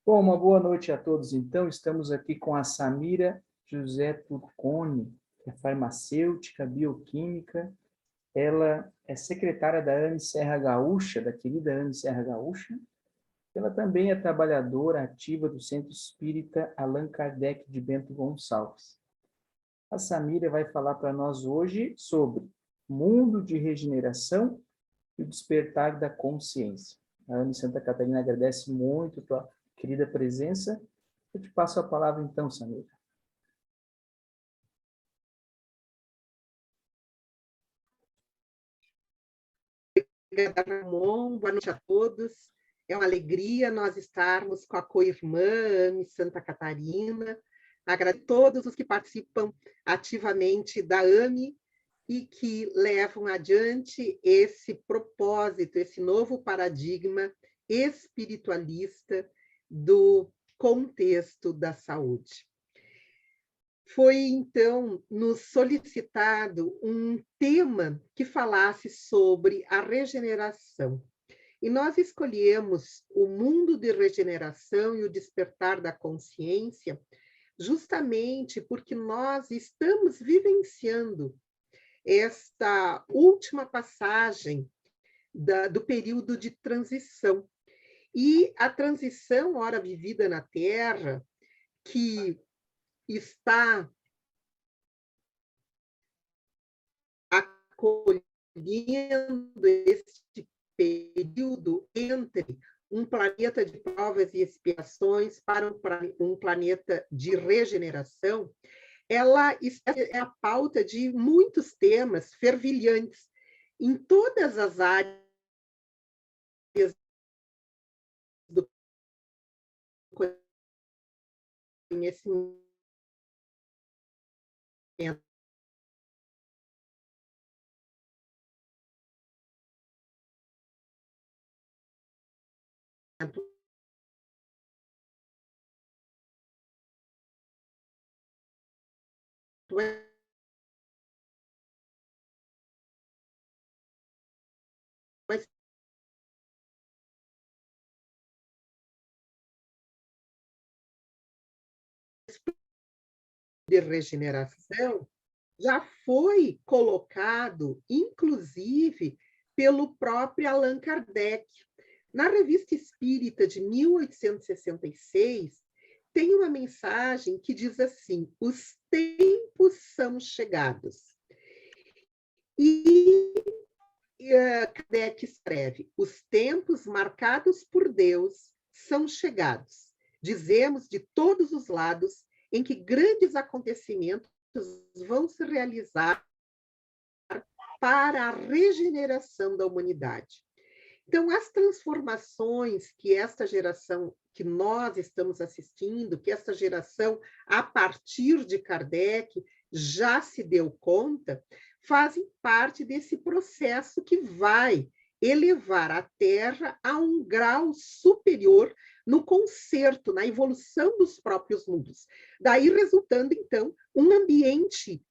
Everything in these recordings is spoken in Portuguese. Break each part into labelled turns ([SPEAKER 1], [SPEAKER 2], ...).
[SPEAKER 1] Bom, uma boa noite a todos. Então, estamos aqui com a Samira José Turconi, que é farmacêutica, bioquímica. Ela é secretária da ANE Serra Gaúcha, da querida ANE Serra Gaúcha. Ela também é trabalhadora ativa do Centro Espírita Allan Kardec de Bento Gonçalves. A Samira vai falar para nós hoje sobre mundo de regeneração e o despertar da consciência. A ANE Santa Catarina agradece muito a tua querida presença. Eu te passo a palavra então, Samira.
[SPEAKER 2] Obrigada, Ramon. Boa noite a todos. É uma alegria nós estarmos com a co-irmã AME Santa Catarina. Agradeço a todos os que participam ativamente da AME e que levam adiante esse propósito, esse novo paradigma espiritualista do contexto da saúde. Foi, então, nos solicitado um tema que falasse sobre a regeneração. E nós escolhemos o mundo de regeneração e o despertar da consciência justamente porque nós estamos vivenciando esta última passagem do período de transição. E a transição, ora vivida na Terra, que está acolhendo este período entre um planeta de provas e expiações para um planeta de regeneração, ela é a pauta de muitos temas fervilhantes em todas as áreas do conhecimento. De regeneração já foi colocado, inclusive, pelo próprio Allan Kardec. Na Revista Espírita de 1866, tem uma mensagem que diz assim: os tempos são chegados. E Kardec escreve: os tempos marcados por Deus são chegados. Dizemos de todos os lados em que grandes acontecimentos vão se realizar para a regeneração da humanidade. Então, as transformações que esta geração, que nós estamos assistindo, que esta geração, a partir de Kardec, já se deu conta, fazem parte desse processo que vai elevar a Terra a um grau superior no concerto, na evolução dos próprios mundos. Daí resultando, então, um ambiente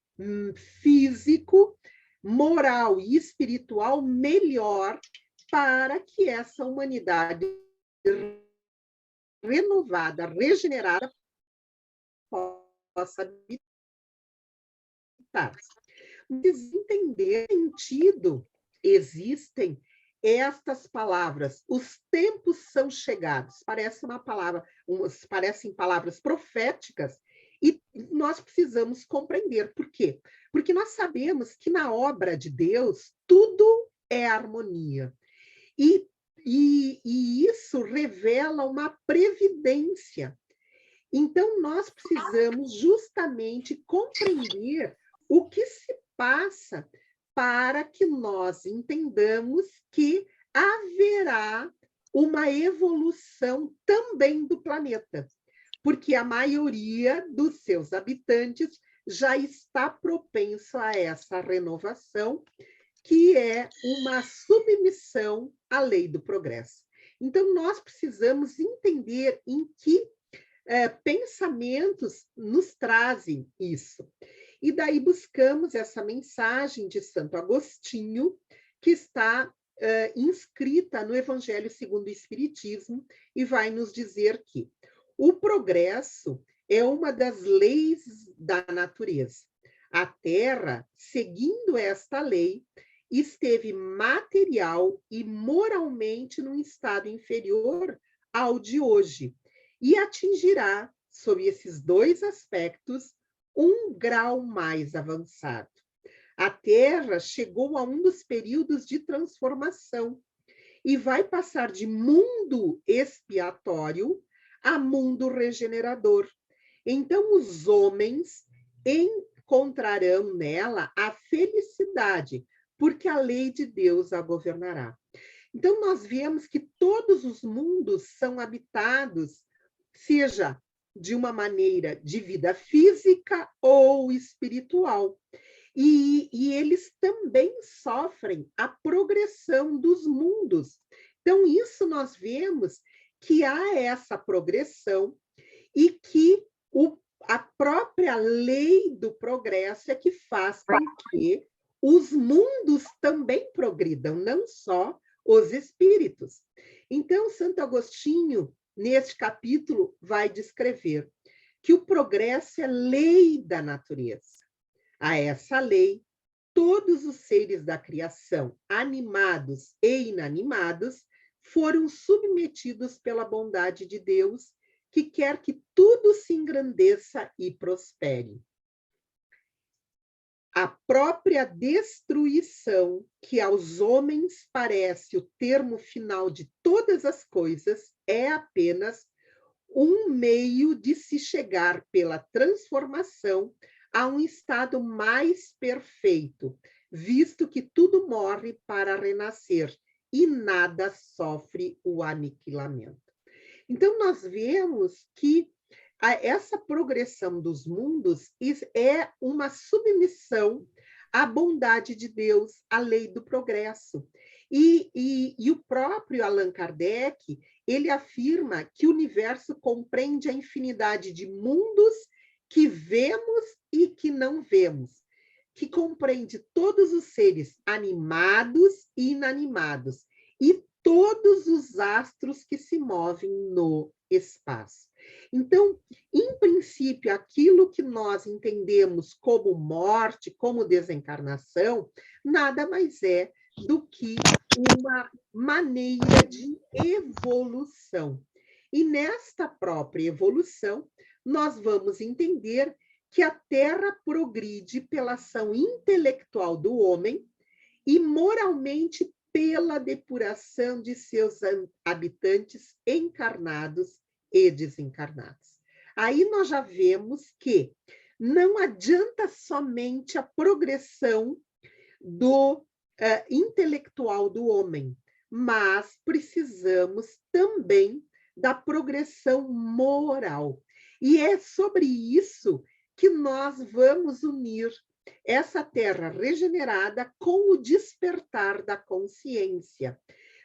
[SPEAKER 2] físico, moral e espiritual melhor para que essa humanidade renovada, regenerada, possa habitar. Mas entender o sentido existem estas palavras, os tempos são chegados, parecem palavras proféticas, e nós precisamos compreender por quê? Porque nós sabemos que na obra de Deus tudo é harmonia. E isso revela uma previdência. Então, nós precisamos justamente compreender o que se passa para que nós entendamos que haverá uma evolução também do planeta, porque a maioria dos seus habitantes já está propenso a essa renovação, que é uma submissão à lei do progresso. Então, nós precisamos entender em que pensamentos nos trazem isso. E daí buscamos essa mensagem de Santo Agostinho, que está inscrita no Evangelho segundo o Espiritismo, e vai nos dizer que o progresso é uma das leis da natureza. A Terra, seguindo esta lei, esteve material e moralmente num estado inferior ao de hoje, e atingirá, sob esses dois aspectos, um grau mais avançado. A Terra chegou a um dos períodos de transformação e vai passar de mundo expiatório a mundo regenerador. Então, os homens encontrarão nela a felicidade, porque a lei de Deus a governará. Então, nós vemos que todos os mundos são habitados, seja de uma maneira de vida física ou espiritual. E eles também sofrem a progressão dos mundos. Então, isso nós vemos que há essa progressão e que a própria lei do progresso é que faz com que os mundos também progridam, não só os espíritos. Então, Santo Agostinho, neste capítulo, vai descrever que o progresso é lei da natureza. A essa lei, todos os seres da criação, animados e inanimados, foram submetidos pela bondade de Deus, que quer que tudo se engrandeça e prospere. A própria destruição, que aos homens parece o termo final de todas as coisas, é apenas um meio de se chegar pela transformação a um estado mais perfeito, visto que tudo morre para renascer e nada sofre o aniquilamento. Então, nós vemos que essa progressão dos mundos é uma submissão à bondade de Deus, à lei do progresso. E o próprio Allan Kardec, ele afirma que o universo compreende a infinidade de mundos que vemos e que não vemos, que compreende todos os seres animados e inanimados, e todos os astros que se movem no espaço. Então, em princípio, aquilo que nós entendemos como morte, como desencarnação, nada mais é do que uma maneira de evolução. E nesta própria evolução, nós vamos entender que a Terra progride pela ação intelectual do homem e moralmente pela depuração de seus habitantes encarnados e desencarnados. Aí nós já vemos que não adianta somente a progressão do intelectual do homem, mas precisamos também da progressão moral. E é sobre isso que nós vamos unir essa terra regenerada com o despertar da consciência,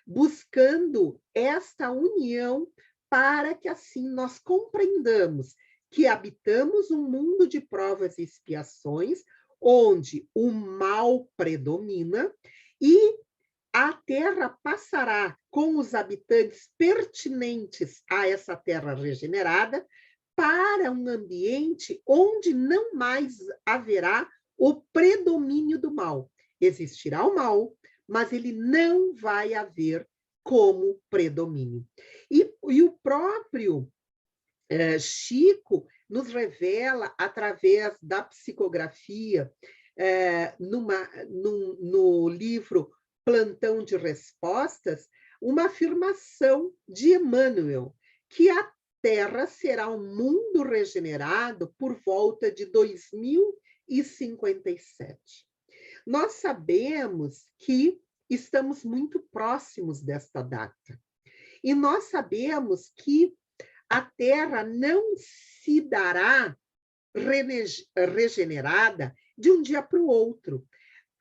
[SPEAKER 2] buscando esta união para que assim nós compreendamos que habitamos um mundo de provas e expiações, onde o mal predomina e a terra passará com os habitantes pertinentes a essa terra regenerada para um ambiente onde não mais haverá o predomínio do mal. Existirá o mal, mas ele não vai haver como predomínio. E o próprio Chico nos revela, através da psicografia, no livro Plantão de Respostas, uma afirmação de Emmanuel, que a Terra será um mundo regenerado por volta de 2057. Nós sabemos que estamos muito próximos desta data. E nós sabemos que a Terra não se dará regenerada de um dia para o outro.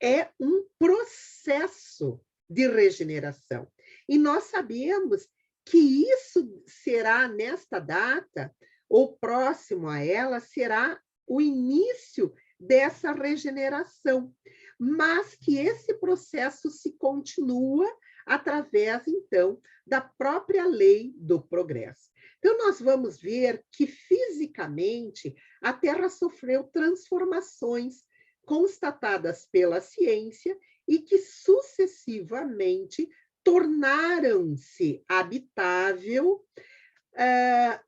[SPEAKER 2] É um processo de regeneração. E nós sabemos que isso será, nesta data, ou próximo a ela, será o início dessa regeneração, mas que esse processo se continua através, então, da própria lei do progresso. Então, nós vamos ver que, fisicamente, a Terra sofreu transformações constatadas pela ciência e que, sucessivamente, tornaram-se habitável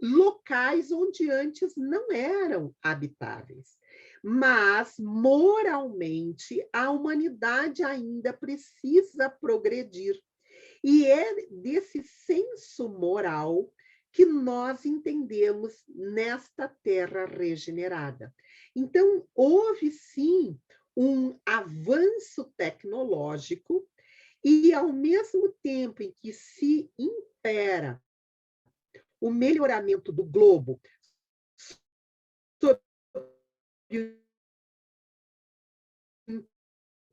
[SPEAKER 2] locais onde antes não eram habitáveis. Mas, moralmente, a humanidade ainda precisa progredir. E é desse senso moral que nós entendemos nesta terra regenerada. Então, houve sim um avanço tecnológico e, ao mesmo tempo em que se impera o melhoramento do globo sob o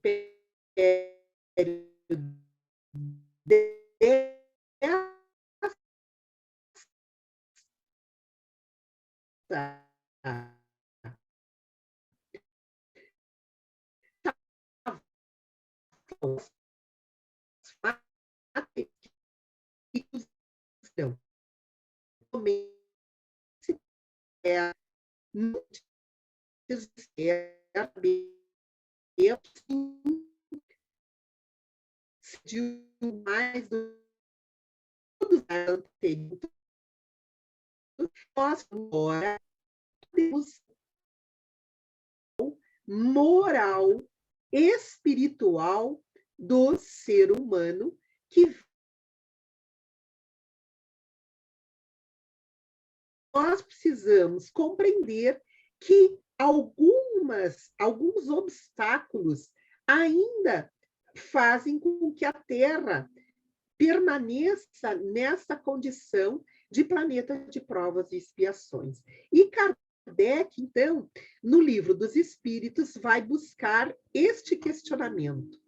[SPEAKER 2] império dessa de mais do anterior. Nós agora temos moral espiritual do ser humano que nós precisamos compreender que alguns obstáculos ainda fazem com que a Terra permaneça nessa condição de planeta de provas e expiações. E Kardec, então, no Livro dos Espíritos, vai buscar este questionamento.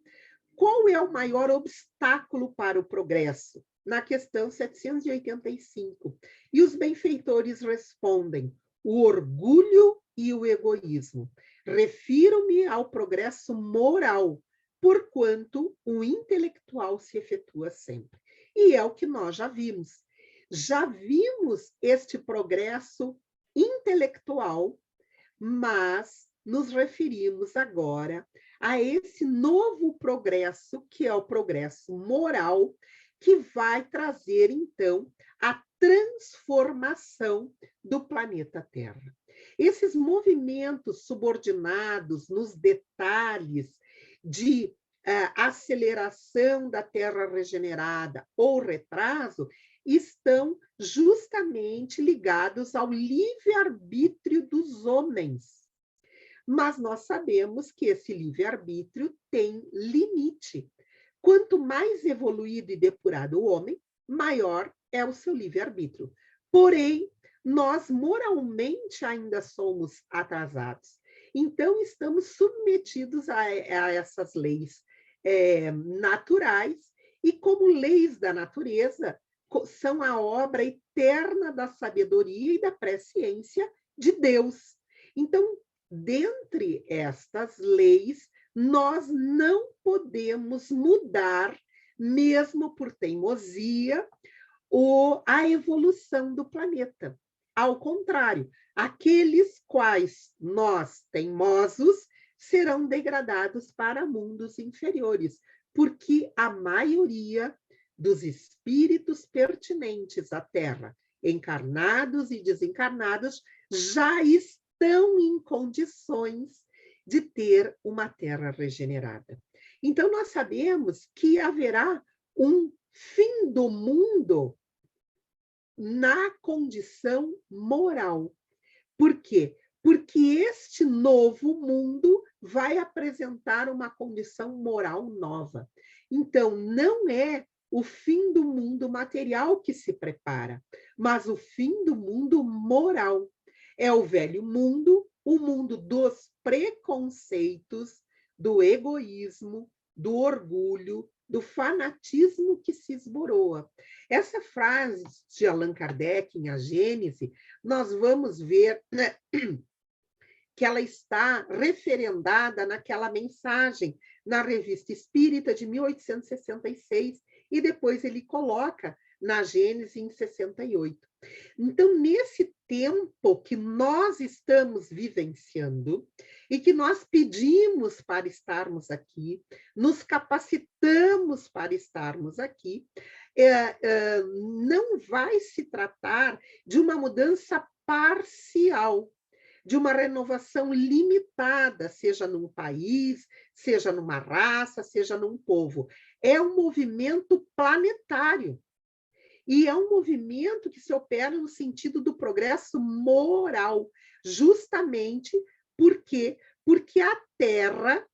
[SPEAKER 2] Qual é o maior obstáculo para o progresso? Na questão 785. E os benfeitores respondem: o orgulho e o egoísmo. Refiro-me ao progresso moral, porquanto o intelectual se efetua sempre. E é o que nós já vimos. Já vimos este progresso intelectual, mas nos referimos agora a esse novo progresso, que é o progresso moral, que vai trazer, então, a transformação do planeta Terra. Esses movimentos subordinados nos detalhes de aceleração da Terra regenerada ou retraso estão justamente ligados ao livre-arbítrio dos homens. Mas nós sabemos que esse livre-arbítrio tem limite. Quanto mais evoluído e depurado o homem, maior é o seu livre-arbítrio. Porém, nós moralmente ainda somos atrasados. Então, estamos submetidos a essas leis naturais, e como leis da natureza, são a obra eterna da sabedoria e da presciência de Deus. Então, dentre estas leis, nós não podemos mudar, mesmo por teimosia, a evolução do planeta. Ao contrário, aqueles quais nós, teimosos, serão degradados para mundos inferiores, porque a maioria dos espíritos pertinentes à Terra, encarnados e desencarnados, já estão em condições de ter uma Terra regenerada. Então, nós sabemos que haverá um fim do mundo na condição moral. Por quê? Porque este novo mundo vai apresentar uma condição moral nova. Então, não é o fim do mundo material que se prepara, mas o fim do mundo moral. É o velho mundo, o mundo dos preconceitos, do egoísmo, do orgulho, do fanatismo que se esboroa. Essa frase de Allan Kardec, em A Gênese, nós vamos ver, né, que ela está referendada naquela mensagem na Revista Espírita de 1866, e depois ele coloca na Gênesis em 68. Então, nesse tempo que nós estamos vivenciando e que nós pedimos para estarmos aqui, nos capacitamos para estarmos aqui, não vai se tratar de uma mudança parcial, de uma renovação limitada, seja num país, seja numa raça, seja num povo. É um movimento planetário. E é um movimento que se opera no sentido do progresso moral, justamente porque a Terra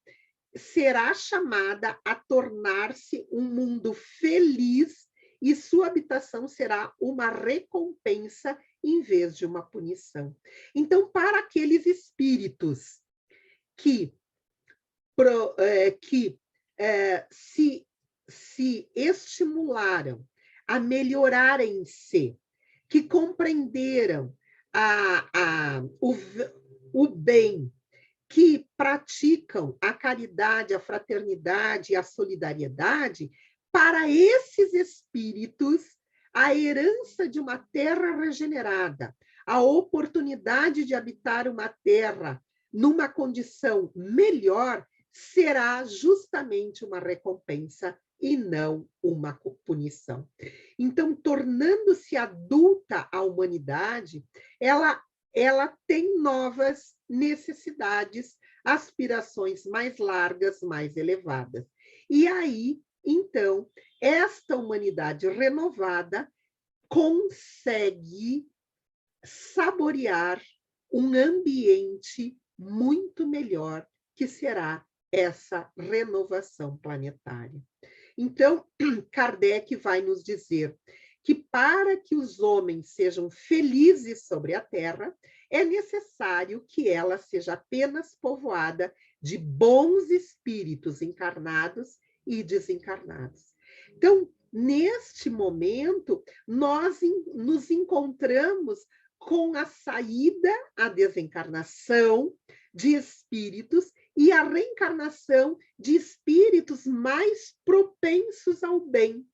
[SPEAKER 2] será chamada a tornar-se um mundo feliz e sua habitação será uma recompensa em vez de uma punição. Então, para aqueles espíritos que se estimularam a melhorarem-se, que compreenderam o bem, que praticam a caridade, a fraternidade e a solidariedade, para esses espíritos, a herança de uma terra regenerada, a oportunidade de habitar uma terra numa condição melhor, será justamente uma recompensa e não uma punição. Então, tornando-se adulta a humanidade, ela tem novas necessidades, aspirações mais largas, mais elevadas. E aí, então, esta humanidade renovada consegue saborear um ambiente muito melhor, que será essa renovação planetária. Então, Kardec vai nos dizer que para que os homens sejam felizes sobre a Terra, é necessário que ela seja apenas povoada de bons espíritos encarnados e desencarnados. Então, neste momento, nós nos encontramos com a saída, a desencarnação de espíritos e a reencarnação de espíritos mais propensos ao bem.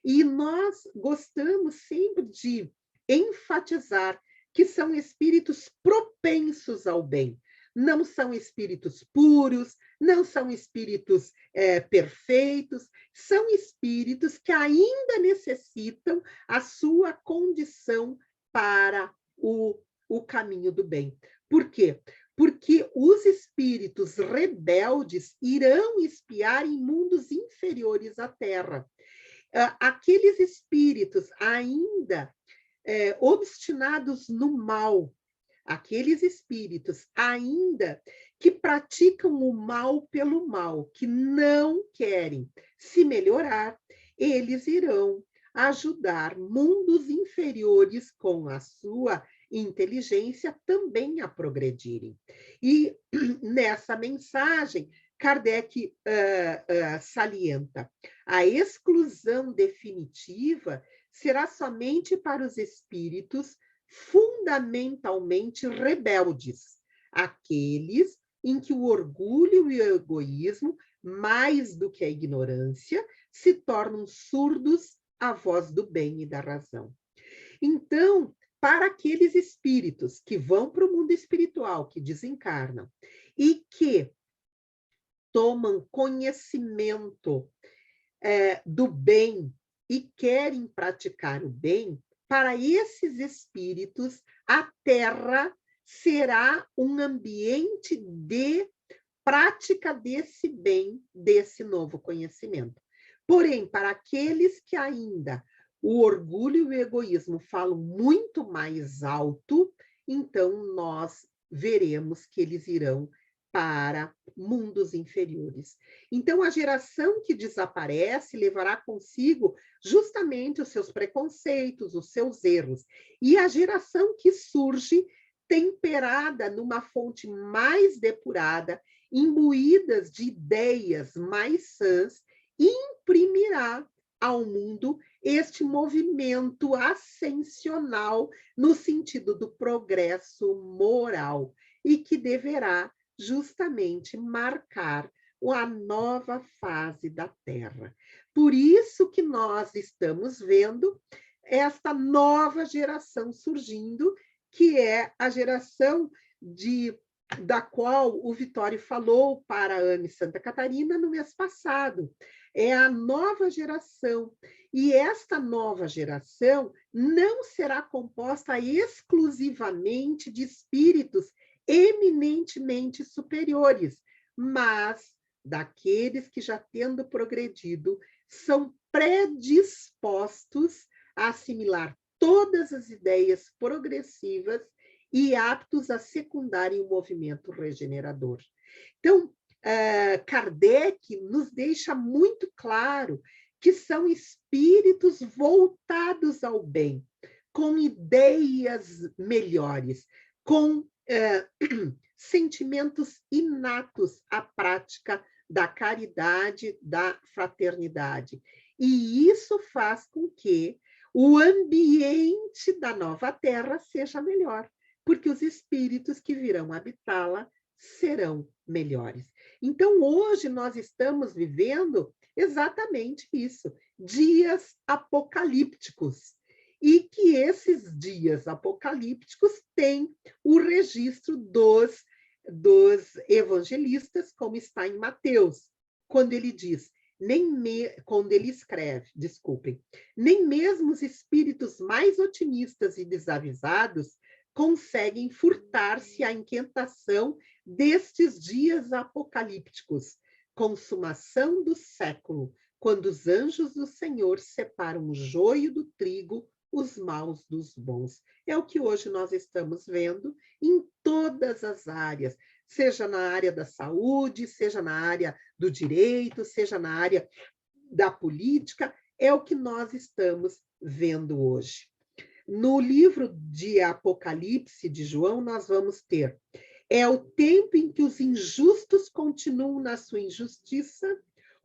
[SPEAKER 2] E nós gostamos sempre de enfatizar que são espíritos propensos ao bem. Não são espíritos puros, não são espíritos perfeitos, são espíritos que ainda necessitam a sua condição para o caminho do bem. Por quê? Porque os espíritos rebeldes irão espiar em mundos inferiores à Terra. Aqueles espíritos ainda obstinados no mal, aqueles espíritos ainda que praticam o mal pelo mal, que não querem se melhorar, eles irão ajudar mundos inferiores com a sua inteligência também a progredirem. E nessa mensagem, Kardec salienta: a exclusão definitiva será somente para os espíritos fundamentalmente rebeldes, aqueles em que o orgulho e o egoísmo, mais do que a ignorância, se tornam surdos à voz do bem e da razão. Então, para aqueles espíritos que vão para o mundo espiritual, que desencarnam, e que tomam conhecimento do bem e querem praticar o bem, para esses espíritos, a Terra será um ambiente de prática desse bem, desse novo conhecimento. Porém, para aqueles que ainda o orgulho e o egoísmo falam muito mais alto, então nós veremos que eles irão para mundos inferiores. Então, a geração que desaparece levará consigo justamente os seus preconceitos, os seus erros. E a geração que surge, temperada numa fonte mais depurada, imbuídas de ideias mais sãs, imprimirá ao mundo este movimento ascensional no sentido do progresso moral e que deverá justamente marcar a nova fase da Terra. por isso que nós estamos vendo esta nova geração surgindo, que é a geração da qual o Vitório falou para a AME Santa Catarina no mês passado. É a nova geração. E esta nova geração não será composta exclusivamente de espíritos eminentemente superiores, mas daqueles que, já tendo progredido, são predispostos a assimilar todas as ideias progressivas e aptos a secundarem o movimento regenerador. Então, Kardec nos deixa muito claro que são espíritos voltados ao bem, com ideias melhores, com sentimentos inatos à prática da caridade, da fraternidade. E isso faz com que o ambiente da nova Terra seja melhor, porque os espíritos que virão habitá-la serão melhores. Então, hoje nós estamos vivendo exatamente isso, dias apocalípticos, e que esses dias apocalípticos têm o registro dos evangelistas, como está em Mateus, quando ele diz, quando ele escreve, desculpem, nem mesmo os espíritos mais otimistas e desavisados conseguem furtar-se à inquietação destes dias apocalípticos, consumação do século, quando os anjos do Senhor separam o joio do trigo, os maus dos bons. É o que hoje nós estamos vendo em todas as áreas, seja na área da saúde, seja na área do direito, seja na área da política, é o que nós estamos vendo hoje. No livro de Apocalipse de João, nós vamos ter: é o tempo em que os injustos continuam na sua injustiça,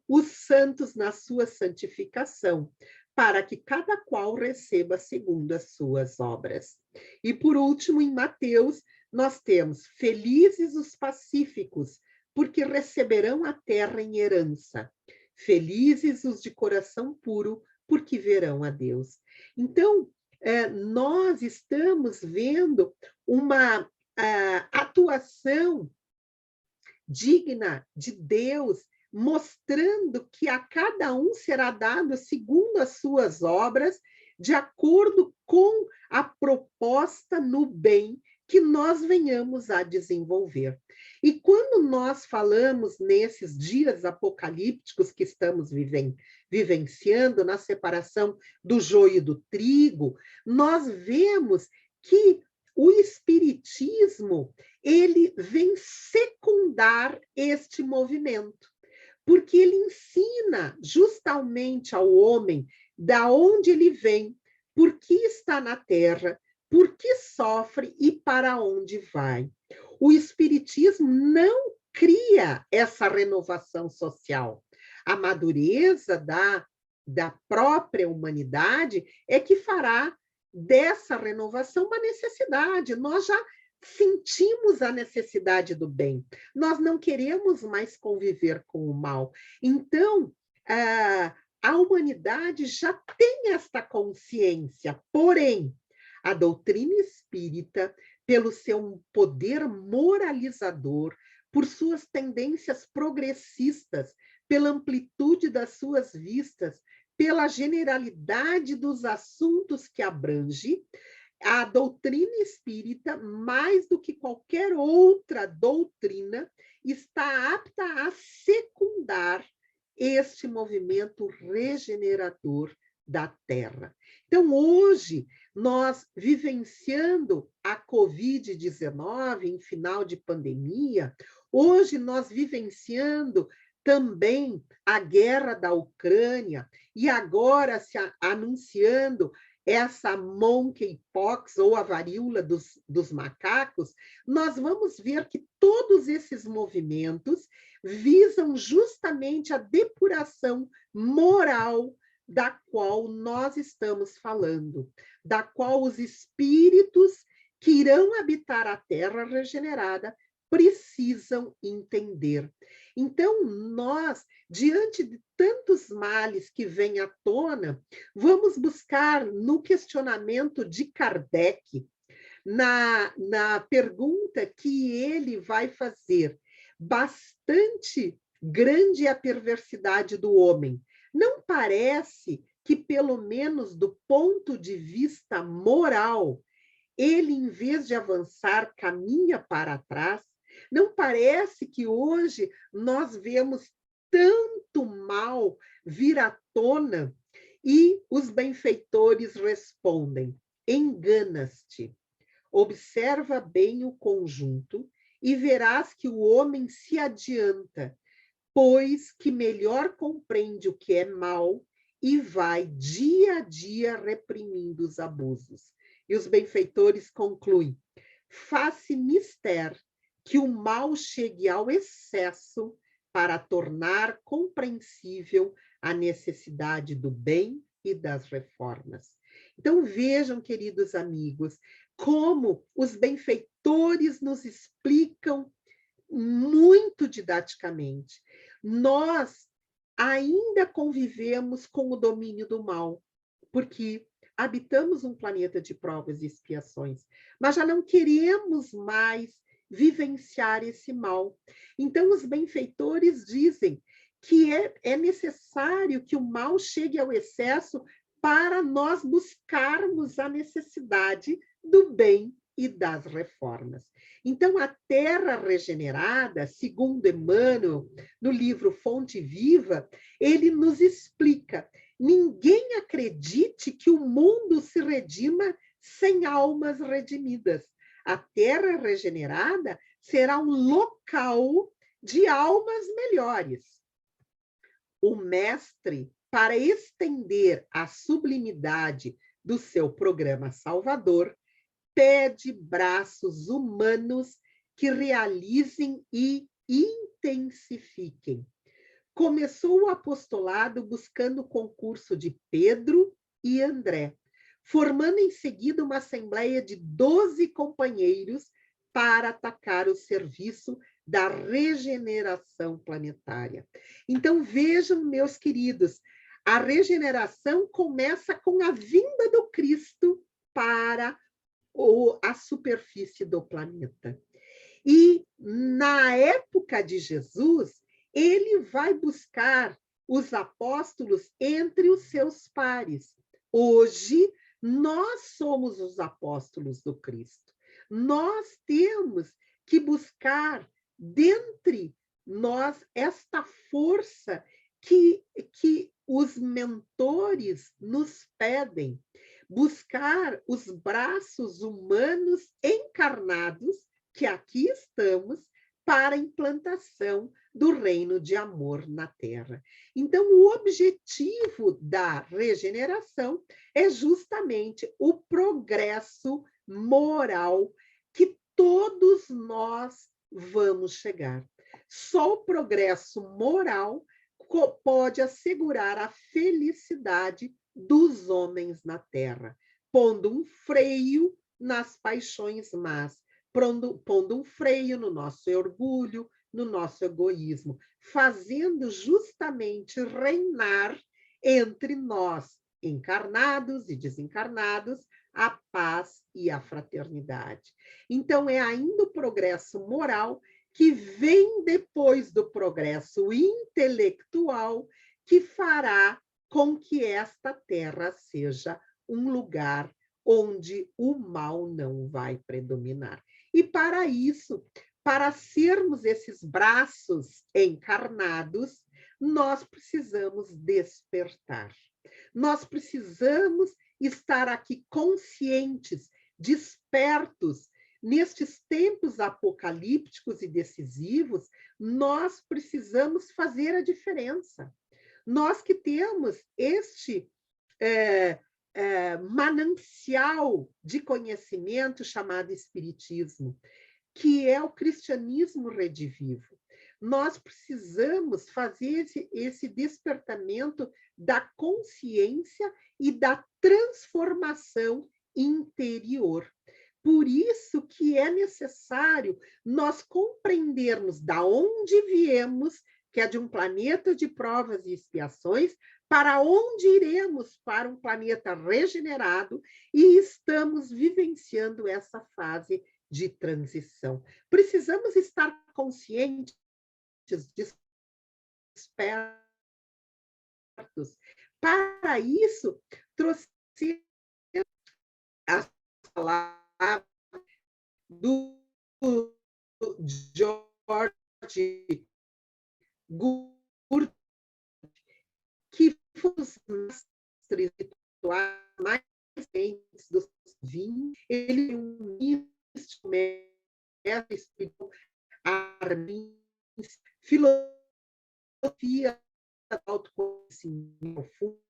[SPEAKER 2] os santos na sua santificação, para que cada qual receba segundo as suas obras. E, por último, em Mateus, nós temos: felizes os pacíficos, porque receberão a terra em herança. Felizes os de coração puro, porque verão a Deus. Então, nós estamos vendo uma atuação digna de Deus, mostrando que a cada um será dado segundo as suas obras, de acordo com a proposta no bem que nós venhamos a desenvolver. E quando nós falamos nesses dias apocalípticos que estamos vivenciando, na separação do joio do trigo, nós vemos que o espiritismo, ele vem secundar este movimento, porque ele ensina justamente ao homem da onde ele vem, por que está na Terra, por que sofre e para onde vai. O espiritismo não cria essa renovação social. A madureza da própria humanidade é que fará dessa renovação uma necessidade. Nós já sentimos a necessidade do bem. Nós não queremos mais conviver com o mal. Então, a humanidade já tem esta consciência. Porém, a doutrina espírita, pelo seu poder moralizador, por suas tendências progressistas, pela amplitude das suas vistas, pela generalidade dos assuntos que abrange, a doutrina espírita, mais do que qualquer outra doutrina, está apta a secundar este movimento regenerador da Terra. Então, hoje, nós vivenciando a Covid-19 em final de pandemia, hoje nós vivenciando também a guerra da Ucrânia, e agora se anunciando essa monkeypox, ou a varíola dos macacos, nós vamos ver que todos esses movimentos visam justamente a depuração moral da qual nós estamos falando, da qual os espíritos que irão habitar a Terra regenerada precisam entender. Então, nós, diante de tantos males que vêm à tona, vamos buscar no questionamento de Kardec, na pergunta que ele vai fazer. Bastante grande é a perversidade do homem. Não parece que, pelo menos do ponto de vista moral, ele, em vez de avançar, caminha para trás? Não parece que hoje nós vemos tanto mal vir à tona e os benfeitores respondem: enganas-te. Observa bem o conjunto e verás que o homem se adianta, pois que melhor compreende o que é mal e vai dia a dia reprimindo os abusos. E os benfeitores concluem: faz-se mister que o mal chegue ao excesso para tornar compreensível a necessidade do bem e das reformas. Então vejam, queridos amigos, como os benfeitores nos explicam muito didaticamente. Nós ainda convivemos com o domínio do mal, porque habitamos um planeta de provas e expiações, mas já não queremos mais vivenciar esse mal. Então, os benfeitores dizem que é necessário que o mal chegue ao excesso para nós buscarmos a necessidade do bem e das reformas. Então, a terra regenerada, segundo Emmanuel, no livro Fonte Viva, ele nos explica: ninguém acredite que o mundo se redima sem almas redimidas. A terra regenerada será um local de almas melhores. O mestre, para estender a sublimidade do seu programa salvador, pede braços humanos que realizem e intensifiquem. Começou o apostolado buscando o concurso de Pedro e André, formando em seguida uma assembleia de 12 companheiros para atacar o serviço da regeneração planetária. Então, vejam, meus queridos, a regeneração começa com a vinda do Cristo para a superfície do planeta. E, na época de Jesus, ele vai buscar os apóstolos entre os seus pares. Hoje, nós somos os apóstolos do Cristo. Nós temos que buscar dentre nós esta força que os mentores nos pedem, buscar os braços humanos encarnados, que aqui estamos, para a implantação do reino de amor na Terra. Então, o objetivo da regeneração é justamente o progresso moral que todos nós vamos chegar. Só o progresso moral pode assegurar a felicidade dos homens na Terra, pondo um freio nas paixões más, pondo um freio no nosso orgulho, no nosso egoísmo, fazendo justamente reinar entre nós, encarnados e desencarnados, a paz e a fraternidade. Então, é ainda o progresso moral que vem depois do progresso intelectual, que fará com que esta terra seja um lugar onde o mal não vai predominar. E para isso, para sermos esses braços encarnados, nós precisamos despertar. Nós precisamos estar aqui conscientes, despertos. Nestes tempos apocalípticos e decisivos, nós precisamos fazer a diferença. Nós que temos este manancial de conhecimento chamado Espiritismo, que é o cristianismo redivivo. Nós precisamos fazer esse despertamento da consciência e da transformação interior. Por isso que é necessário nós compreendermos da onde viemos, que é de um planeta de provas e expiações, para onde iremos, para um planeta regenerado, e estamos vivenciando essa fase de transição. Precisamos estar conscientes, despertos. Para isso, trouxe as palavras do George Gurdjieff, que foi um dos mestres espirituais mais recentes dos 20. Ele é um místico, mestre espiritual, armin, filosofia do autoconhecimento profundo,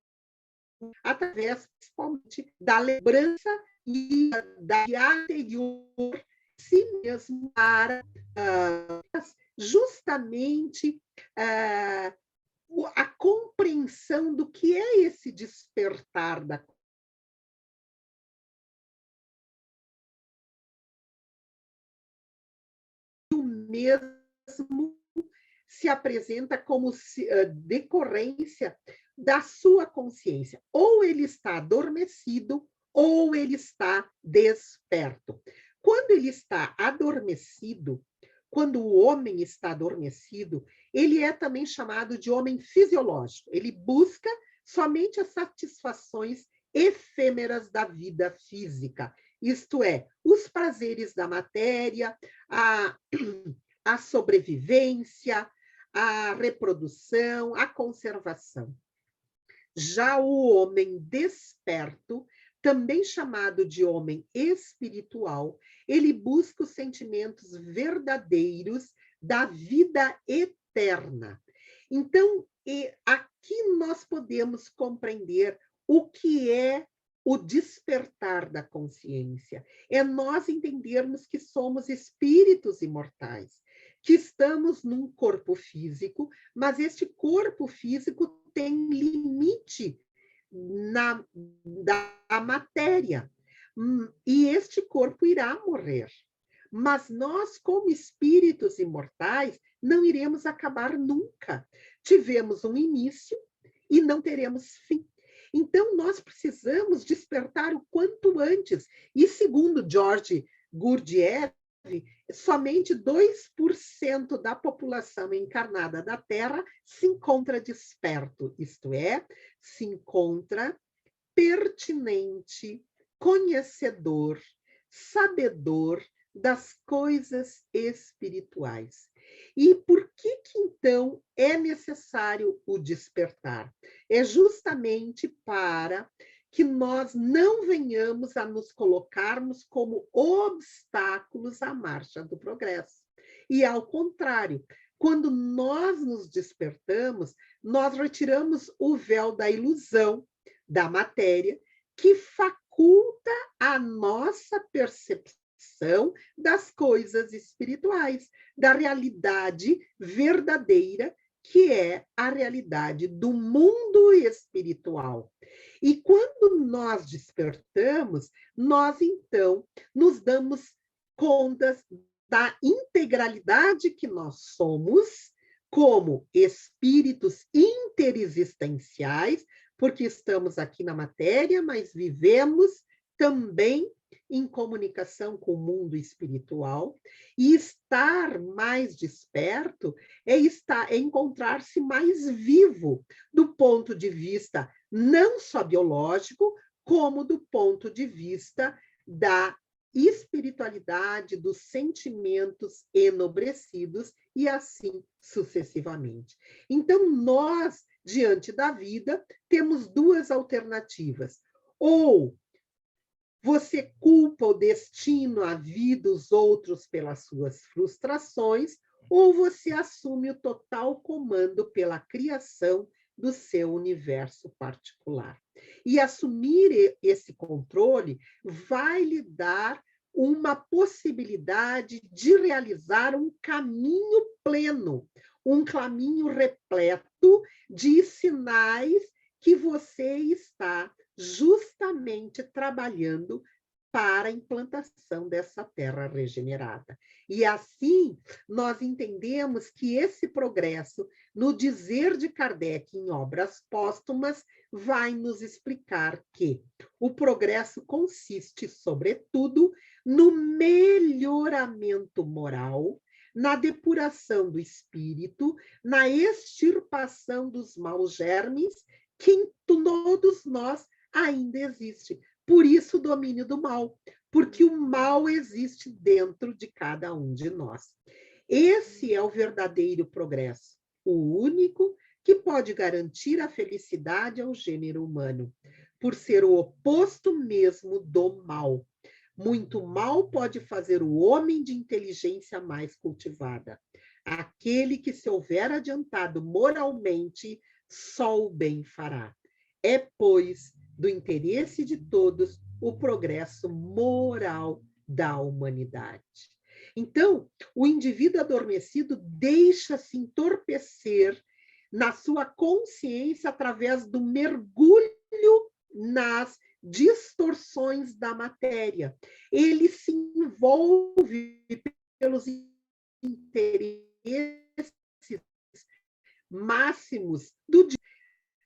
[SPEAKER 2] através, principalmente, da lembrança e da anterior si mesmo para justamente a compreensão do que é esse despertar da mesmo se apresenta como decorrência da sua consciência. Ou ele está adormecido, ou ele está desperto. Quando ele está adormecido, quando o homem está adormecido, ele é também chamado de homem fisiológico. Ele busca somente as satisfações efêmeras da vida física, isto é, os prazeres da matéria, a sobrevivência, a reprodução, a conservação. Já o homem desperto, também chamado de homem espiritual, ele busca os sentimentos verdadeiros da vida eterna. Então, aqui nós podemos compreender o que é o despertar da consciência. É nós entendermos que somos espíritos imortais, que estamos num corpo físico, mas este corpo físico tem limite da matéria. E este corpo irá morrer. Mas nós, como espíritos imortais, não iremos acabar nunca. Tivemos um início e não teremos fim. Então, nós precisamos despertar o quanto antes. E, segundo George Gurdjieff, somente 2% da população encarnada da Terra se encontra desperto, isto é, se encontra pertinente, conhecedor, sabedor das coisas espirituais. E por que então é necessário o despertar? É justamente para que nós não venhamos a nos colocarmos como obstáculos à marcha do progresso. E, ao contrário, quando nós nos despertamos, nós retiramos o véu da ilusão, da matéria, que faculta a nossa percepção das coisas espirituais, da realidade verdadeira, que é a realidade do mundo espiritual. E quando nós despertamos, nós então nos damos conta da integralidade que nós somos como espíritos interexistenciais, porque estamos aqui na matéria, mas vivemos também em comunicação com o mundo espiritual, e estar mais desperto é encontrar-se mais vivo, do ponto de vista não só biológico, como do ponto de vista da espiritualidade, dos sentimentos enobrecidos, e assim sucessivamente. Então, nós, diante da vida, temos duas alternativas. Ou você culpa o destino, a vida, os outros pelas suas frustrações, ou você assume o total comando pela criação do seu universo particular. E assumir esse controle vai lhe dar uma possibilidade de realizar um caminho pleno, um caminho repleto de sinais que você está justamente trabalhando para a implantação dessa terra regenerada. E assim, nós entendemos que esse progresso, no dizer de Kardec em Obras Póstumas, vai nos explicar que o progresso consiste, sobretudo, no melhoramento moral, na depuração do espírito, na extirpação dos maus germes que em todos nós ainda existe. Por isso o domínio do mal, porque o mal existe dentro de cada um de nós. Esse é o verdadeiro progresso, o único que pode garantir a felicidade ao gênero humano, por ser o oposto mesmo do mal. Muito mal pode fazer o homem de inteligência mais cultivada. Aquele que se houver adiantado moralmente, só o bem fará. É, pois, do interesse de todos o progresso moral da humanidade. Então, o indivíduo adormecido deixa-se entorpecer na sua consciência através do mergulho nas distorções da matéria. Ele se envolve pelos interesses máximos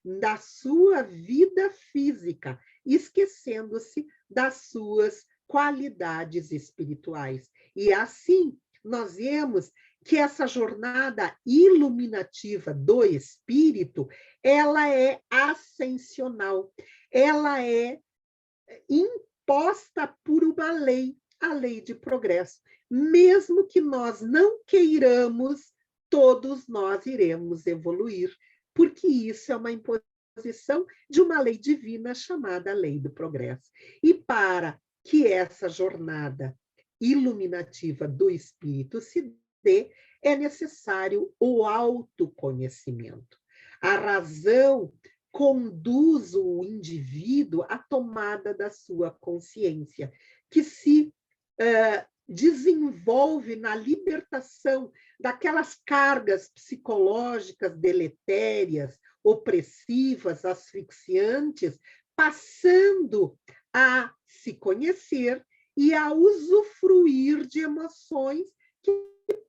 [SPEAKER 2] da sua vida física, esquecendo-se das suas qualidades espirituais. E assim, nós vemos que essa jornada iluminativa do espírito, ela é ascensional, ela é imposta por uma lei, a lei de progresso. Mesmo que nós não queiramos, todos nós iremos evoluir, porque isso é uma imposição de uma lei divina chamada lei do progresso. E para que essa jornada iluminativa do espírito se dê, é necessário o autoconhecimento. A razão conduz o indivíduo à tomada da sua consciência, que se desenvolve na libertação daquelas cargas psicológicas deletérias, opressivas, asfixiantes, passando a se conhecer e a usufruir de emoções que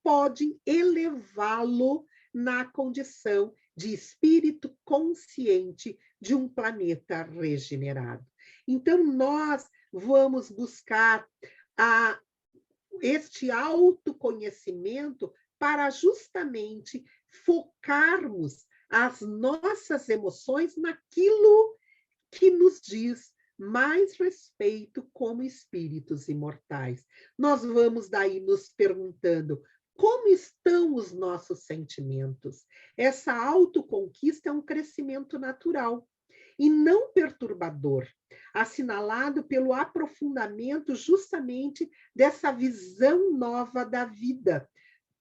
[SPEAKER 2] podem elevá-lo na condição de espírito consciente de um planeta regenerado. Então, nós vamos buscar este autoconhecimento para justamente focarmos as nossas emoções naquilo que nos diz mais respeito como espíritos imortais. Nós vamos daí nos perguntando como estão os nossos sentimentos. Essa autoconquista é um crescimento natural e não perturbador, assinalado pelo aprofundamento justamente dessa visão nova da vida,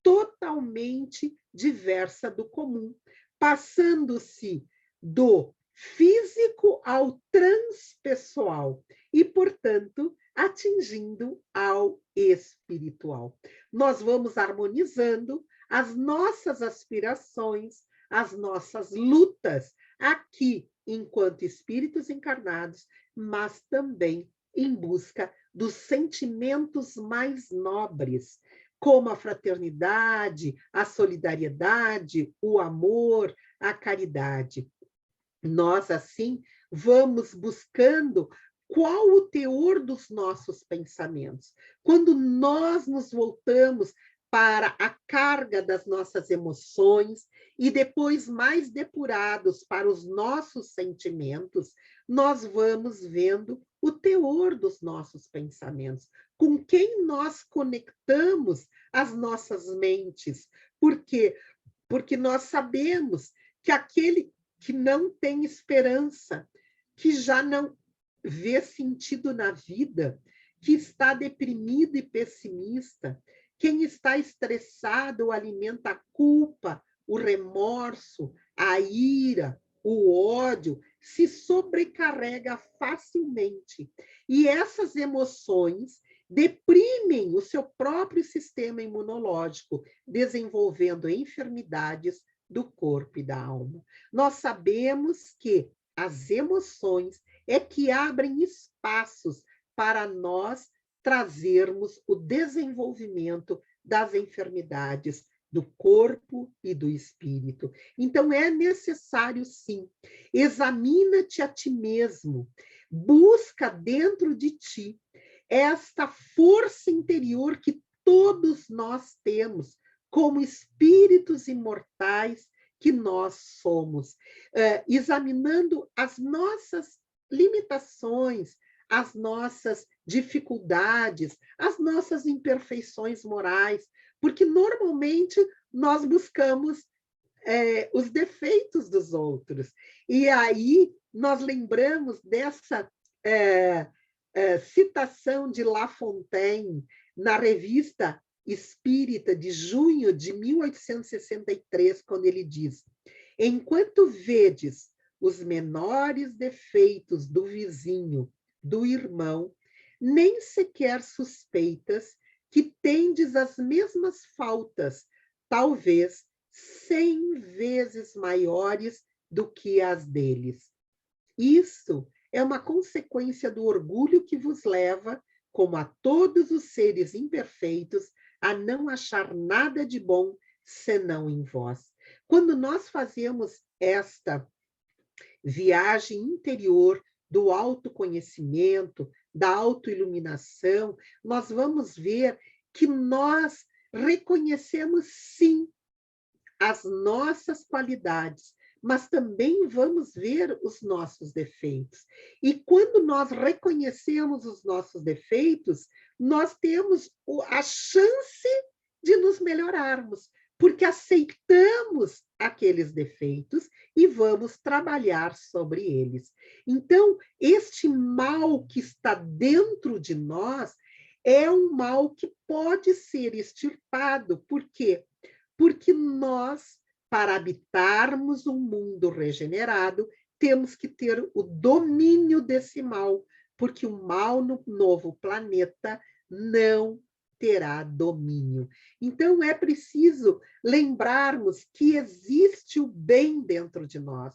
[SPEAKER 2] totalmente diversa do comum, passando-se do físico ao transpessoal e, portanto, atingindo ao espiritual. Nós vamos harmonizando as nossas aspirações, as nossas lutas aqui, enquanto espíritos encarnados, mas também em busca dos sentimentos mais nobres, como a fraternidade, a solidariedade, o amor, a caridade. Nós, assim, vamos buscando qual o teor dos nossos pensamentos. Quando nós nos voltamos para a carga das nossas emoções e depois mais depurados para os nossos sentimentos, nós vamos vendo o teor dos nossos pensamentos, com quem nós conectamos as nossas mentes. Por quê? Porque nós sabemos que aquele que não tem esperança, que já não vê sentido na vida, que está deprimido e pessimista, quem está estressado alimenta a culpa, o remorso, a ira, o ódio, se sobrecarrega facilmente. E essas emoções deprimem o seu próprio sistema imunológico, desenvolvendo enfermidades do corpo e da alma. Nós sabemos que as emoções é que abrem espaços para nós trazermos o desenvolvimento das enfermidades do corpo e do espírito. Então, é necessário, sim, examina-te a ti mesmo, busca dentro de ti esta força interior que todos nós temos, como espíritos imortais que nós somos, examinando as nossas limitações, as nossas dificuldades, as nossas imperfeições morais, porque normalmente nós buscamos os defeitos dos outros. E aí nós lembramos dessa citação de La Fontaine na revista Espírita de junho de 1863, quando ele diz: enquanto vedes os menores defeitos do vizinho, do irmão, nem sequer suspeitas que tendes as mesmas faltas, talvez 100 vezes maiores do que as deles. Isso é uma consequência do orgulho que vos leva, como a todos os seres imperfeitos, a não achar nada de bom senão em vós. Quando nós fazemos esta viagem interior do autoconhecimento, da autoiluminação, nós vamos ver que nós reconhecemos, sim, as nossas qualidades, mas também vamos ver os nossos defeitos. E quando nós reconhecemos os nossos defeitos, nós temos a chance de nos melhorarmos, porque aceitamos aqueles defeitos e vamos trabalhar sobre eles. Então, este mal que está dentro de nós é um mal que pode ser extirpado. Por quê? Porque nós, para habitarmos um mundo regenerado, temos que ter o domínio desse mal, porque o mal no novo planeta não terá domínio. Então, é preciso lembrarmos que existe o bem dentro de nós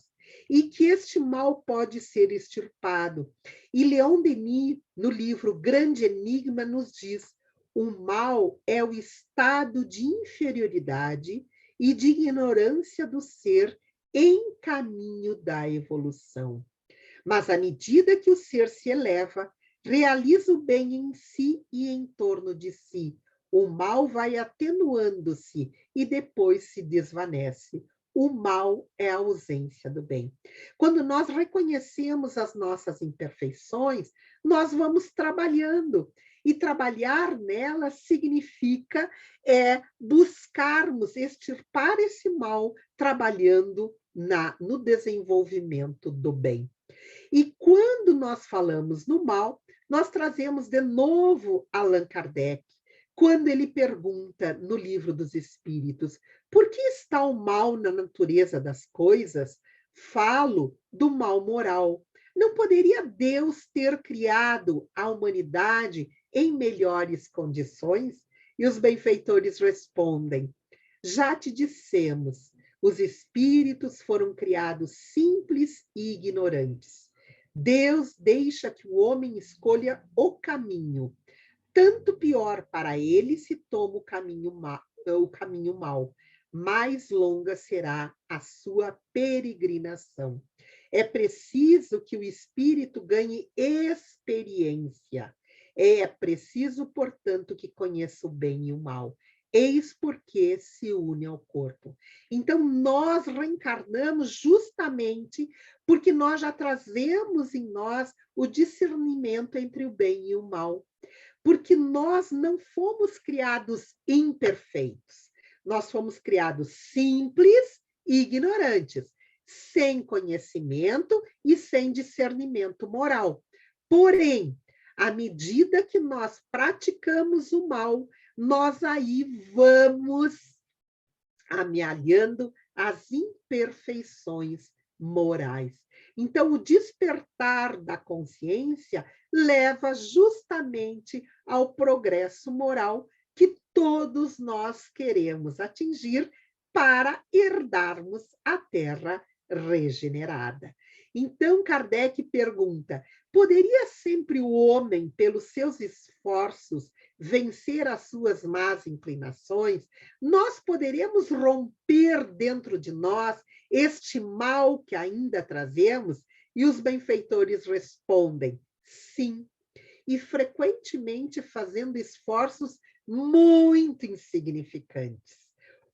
[SPEAKER 2] e que este mal pode ser extirpado. E Leon Denis, no livro Grande Enigma, nos diz: o mal é o estado de inferioridade e de ignorância do ser em caminho da evolução. Mas à medida que o ser se eleva, realiza o bem em si e em torno de si. O mal vai atenuando-se e depois se desvanece. O mal é a ausência do bem. Quando nós reconhecemos as nossas imperfeições, nós vamos trabalhando. E trabalhar nelas significa buscarmos extirpar esse mal, trabalhando no desenvolvimento do bem. E quando nós falamos no mal, nós trazemos de novo Allan Kardec, quando ele pergunta no Livro dos Espíritos: por que está o mal na natureza das coisas? Falo do mal moral. Não poderia Deus ter criado a humanidade em melhores condições? E os benfeitores respondem: já te dissemos, os espíritos foram criados simples e ignorantes. Deus deixa que o homem escolha o caminho. Tanto pior para ele se toma o caminho mau, mais longa será a sua peregrinação. É preciso que o espírito ganhe experiência. É preciso, portanto, que conheça o bem e o mal. Eis porque se une ao corpo. Então, nós reencarnamos justamente porque nós já trazemos em nós o discernimento entre o bem e o mal. Porque nós não fomos criados imperfeitos. Nós fomos criados simples e ignorantes, sem conhecimento e sem discernimento moral. Porém, à medida que nós praticamos o mal, nós aí vamos amealhando as imperfeições morais. Então, o despertar da consciência leva justamente ao progresso moral que todos nós queremos atingir para herdarmos a Terra regenerada. Então, Kardec pergunta: poderia sempre o homem, pelos seus esforços, vencer as suas más inclinações? Nós poderemos romper dentro de nós este mal que ainda trazemos? E os benfeitores respondem: sim, e frequentemente fazendo esforços muito insignificantes.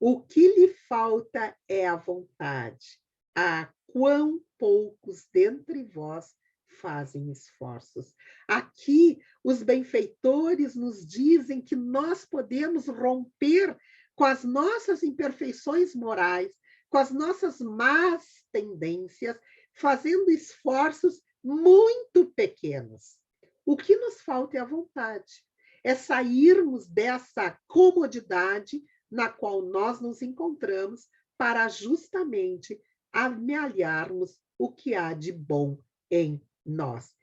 [SPEAKER 2] O que lhe falta é a vontade. Ah, quão poucos dentre vós fazem esforços. Aqui, os benfeitores nos dizem que nós podemos romper com as nossas imperfeições morais, com as nossas más tendências, fazendo esforços muito pequenos. O que nos falta é a vontade, é sairmos dessa comodidade na qual nós nos encontramos para justamente amealharmos o que há de bom em nós.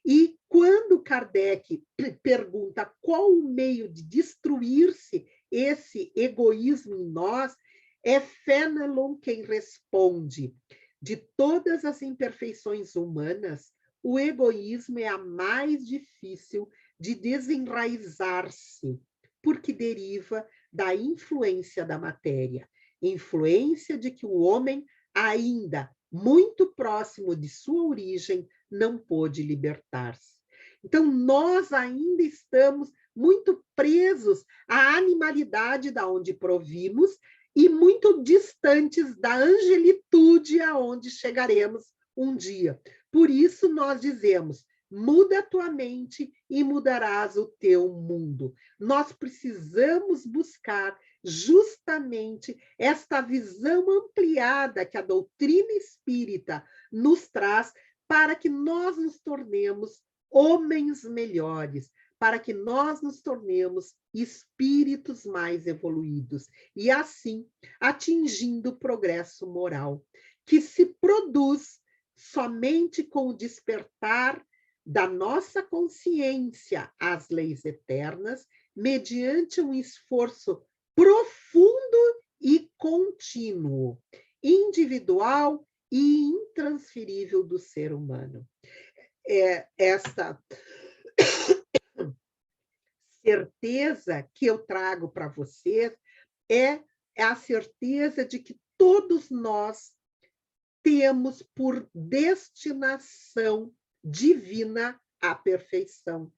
[SPEAKER 2] E quando Kardec pergunta qual o meio de destruir-se esse egoísmo em nós, é Fénelon quem responde: de todas as imperfeições humanas, o egoísmo é a mais difícil de desenraizar-se, porque deriva da influência da matéria, influência de que o homem, ainda muito próximo de sua origem, não pôde libertar-se. Então, nós ainda estamos muito presos à animalidade da onde provimos e muito distantes da angelitude aonde chegaremos um dia. Por isso nós dizemos: muda a tua mente e mudarás o teu mundo. Nós precisamos buscar justamente esta visão ampliada que a doutrina espírita nos traz para que nós nos tornemos homens melhores, para que nós nos tornemos espíritos mais evoluídos e assim atingindo o progresso moral, que se produz somente com o despertar da nossa consciência às leis eternas, mediante um esforço profundo e contínuo, individual e intransferível do ser humano. Esta certeza que eu trago para vocês é a certeza de que todos nós temos por destinação divina a perfeição.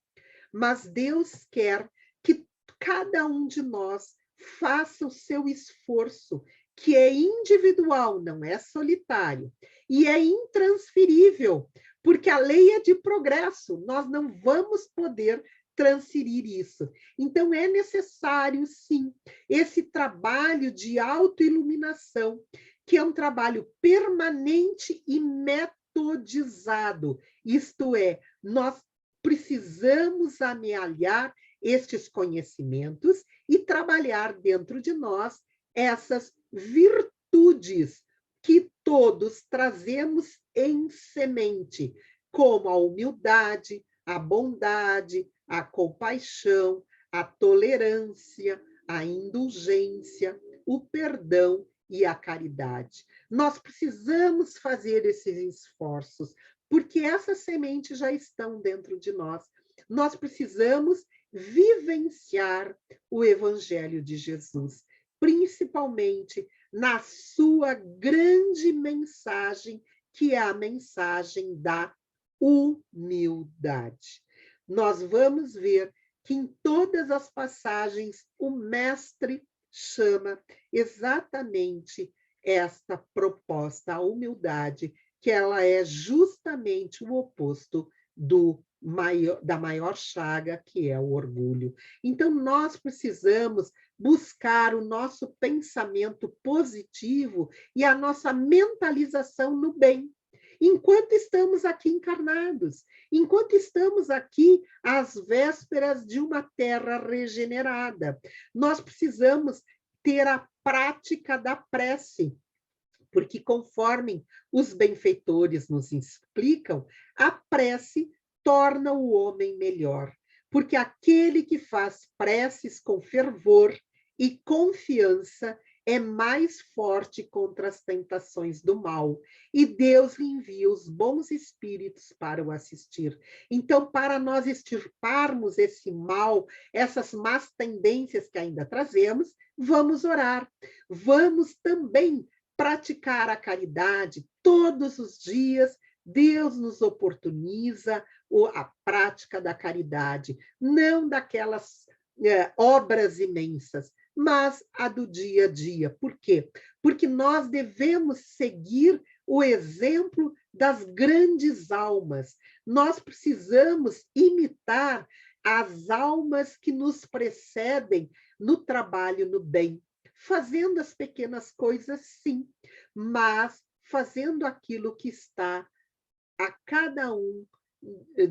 [SPEAKER 2] Mas Deus quer que cada um de nós faça o seu esforço, que é individual, não é solitário, e é intransferível, porque a lei é de progresso, nós não vamos poder transferir isso. Então, é necessário, sim, esse trabalho de autoiluminação, que é um trabalho permanente e metodizado. Isto é, nós precisamos amealhar estes conhecimentos e trabalhar dentro de nós essas virtudes que todos trazemos em semente, como a humildade, a bondade, a compaixão, a tolerância, a indulgência, o perdão e a caridade. Nós precisamos fazer esses esforços, porque essas sementes já estão dentro de nós. Nós precisamos vivenciar o Evangelho de Jesus, principalmente na sua grande mensagem, que é a mensagem da humildade. Nós vamos ver que em todas as passagens o Mestre chama exatamente esta proposta, a humildade, que ela é justamente o oposto da maior chaga, que é o orgulho. Então, nós precisamos buscar o nosso pensamento positivo e a nossa mentalização no bem, enquanto estamos aqui encarnados, enquanto estamos aqui às vésperas de uma terra regenerada. Nós precisamos ter a prática da prece, porque conforme os benfeitores nos explicam, a prece torna o homem melhor, porque aquele que faz preces com fervor e confiança é mais forte contra as tentações do mal, e Deus lhe envia os bons espíritos para o assistir. Então, para nós extirparmos esse mal, essas más tendências que ainda trazemos, vamos orar. Vamos também praticar a caridade todos os dias. Deus nos oportuniza a prática da caridade, não daquelas obras imensas, mas a do dia a dia. Por quê? Porque nós devemos seguir o exemplo das grandes almas. Nós precisamos imitar as almas que nos precedem no trabalho no bem, fazendo as pequenas coisas, sim, mas fazendo aquilo que está a cada um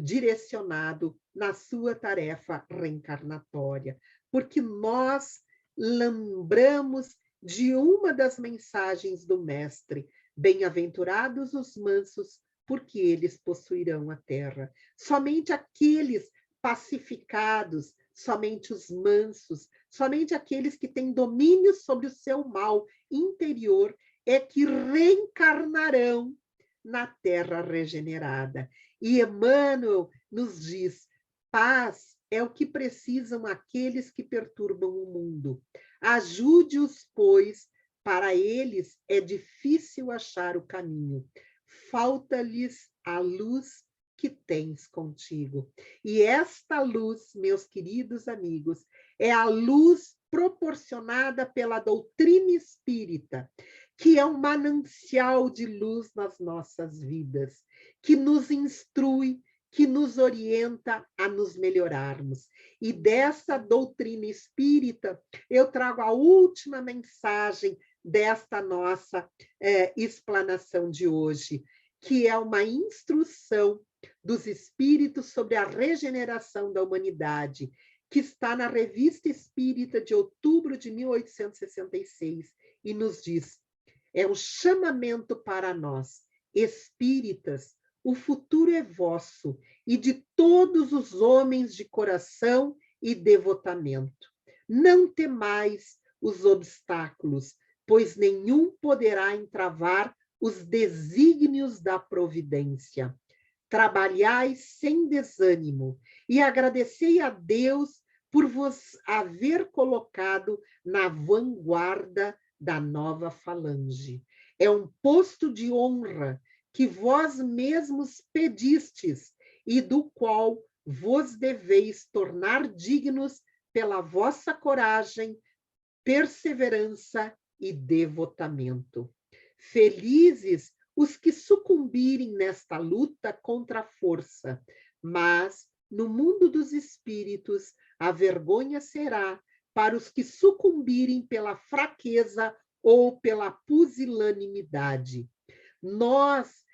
[SPEAKER 2] direcionado na sua tarefa reencarnatória, porque nós lembramos de uma das mensagens do Mestre: bem-aventurados os mansos, porque eles possuirão a terra. Somente aqueles pacificados, somente os mansos, somente aqueles que têm domínio sobre o seu mal interior é que reencarnarão na terra regenerada. E Emmanuel nos diz: paz é o que precisam aqueles que perturbam o mundo. Ajude-os, pois, para eles é difícil achar o caminho. Falta-lhes a luz que tens contigo. E esta luz, meus queridos amigos, é a luz proporcionada pela doutrina espírita, que é um manancial de luz nas nossas vidas, que nos instrui, que nos orienta a nos melhorarmos. E dessa doutrina espírita, eu trago a última mensagem desta nossa explanação de hoje, que é uma instrução dos espíritos sobre a regeneração da humanidade, que está na Revista Espírita de outubro de 1866, e nos diz: é um chamamento para nós, espíritas, o futuro é vosso e de todos os homens de coração e devotamento. Não temais os obstáculos, pois nenhum poderá entravar os desígnios da providência. Trabalhai sem desânimo e agradecei a Deus por vos haver colocado na vanguarda da nova falange. É um posto de honra que vós mesmos pedistes e do qual vos deveis tornar dignos pela vossa coragem, perseverança e devotamento. Felizes os que sucumbirem nesta luta contra a força, mas no mundo dos espíritos a vergonha será para os que sucumbirem pela fraqueza ou pela pusilanimidade. Nós,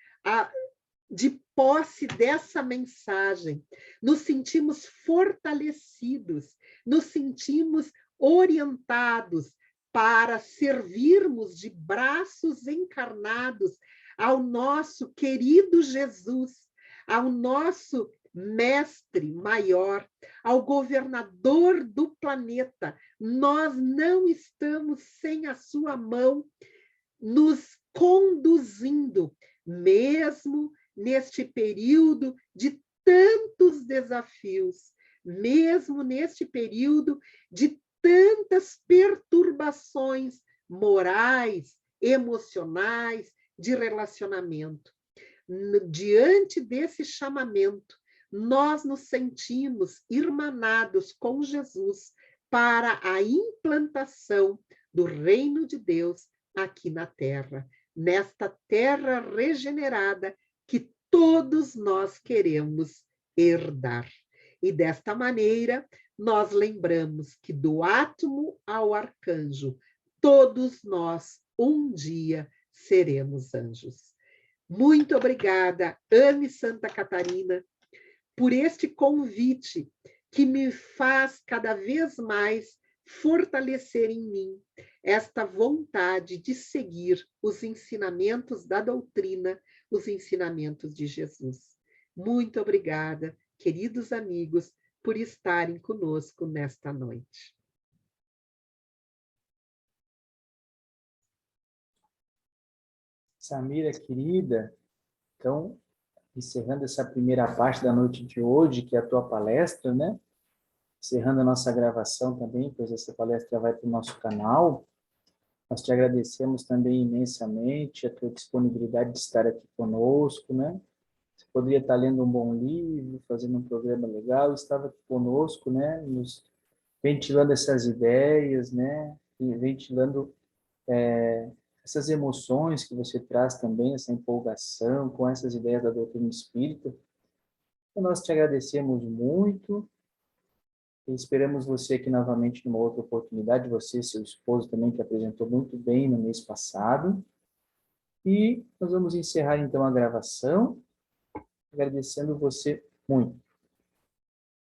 [SPEAKER 2] de posse dessa mensagem, nos sentimos fortalecidos, nos sentimos orientados para servirmos de braços encarnados ao nosso querido Jesus, ao nosso mestre maior, ao governador do planeta. Nós não estamos sem a sua mão nos conduzindo, mesmo neste período de tantos desafios, mesmo neste período de tantas perturbações morais, emocionais, de relacionamento. Diante desse chamamento, nós nos sentimos irmanados com Jesus para a implantação do reino de Deus aqui na Terra, nesta terra regenerada que todos nós queremos herdar. E desta maneira, nós lembramos que do átomo ao arcanjo, todos nós um dia seremos anjos. Muito obrigada, Anne Santa Catarina, por este convite que me faz cada vez mais fortalecer em mim esta vontade de seguir os ensinamentos da doutrina, os ensinamentos de Jesus. Muito obrigada, queridos amigos, por estarem conosco nesta noite.
[SPEAKER 1] Samira, querida, então, encerrando essa primeira parte da noite de hoje, que é a tua palestra, né? Encerrando a nossa gravação também, pois essa palestra vai para o nosso canal. Nós te agradecemos também imensamente a tua disponibilidade de estar aqui conosco, né? Você poderia estar lendo um bom livro, fazendo um programa legal, estava aqui conosco, né? Nos ventilando essas ideias, né? E ventilando essas emoções que você traz também, essa empolgação com essas ideias da doutrina espírita. Então, nós te agradecemos muito e esperamos você aqui novamente numa outra oportunidade, você e seu esposo também, que apresentou muito bem no mês passado. E nós vamos encerrar então a gravação, agradecendo você muito.